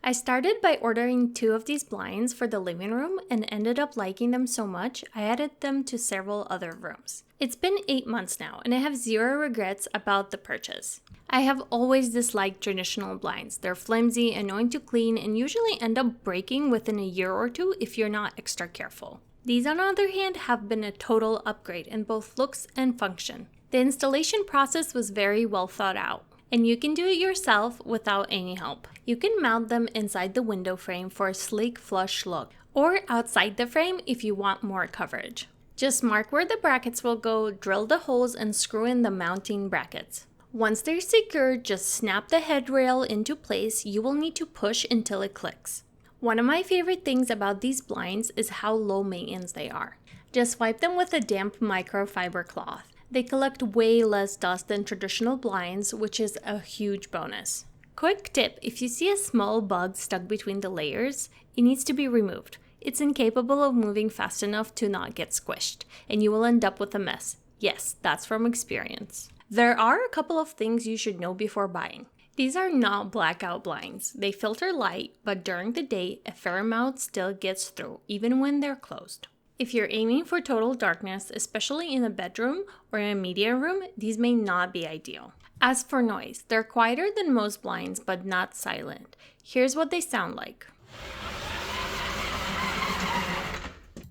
I started by ordering 2 of these blinds for the living room and ended up liking them so much I added them to several other rooms. It's been 8 months now and I have zero regrets about the purchase. I have always disliked traditional blinds. They're flimsy, annoying to clean, and usually end up breaking within a year or two if you're not extra careful. These, on the other hand, have been a total upgrade in both looks and function. The installation process was very well thought out, and you can do it yourself without any help. You can mount them inside the window frame for a sleek, flush look, or outside the frame if you want more coverage. Just mark where the brackets will go, drill the holes, and screw in the mounting brackets. Once they're secured, just snap the headrail into place. You will need to push until it clicks. One of my favorite things about these blinds is how low maintenance they are. Just wipe them with a damp microfiber cloth. They collect way less dust than traditional blinds, which is a huge bonus. Quick tip, if you see a small bug stuck between the layers, it needs to be removed. It's incapable of moving fast enough to not get squished, and you will end up with a mess. Yes, that's from experience. There are a couple of things you should know before buying. These are not blackout blinds. They filter light, but during the day, a fair amount still gets through, even when they're closed. If you're aiming for total darkness, especially in a bedroom or in a media room, these may not be ideal. As for noise, they're quieter than most blinds, but not silent. Here's what they sound like.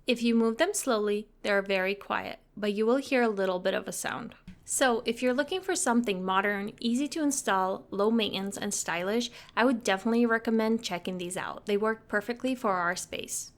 If you move them slowly, they're very quiet, but you will hear a little bit of a sound. So if you're looking for something modern, easy to install, low maintenance, and stylish, I would definitely recommend checking these out. They work perfectly for our space.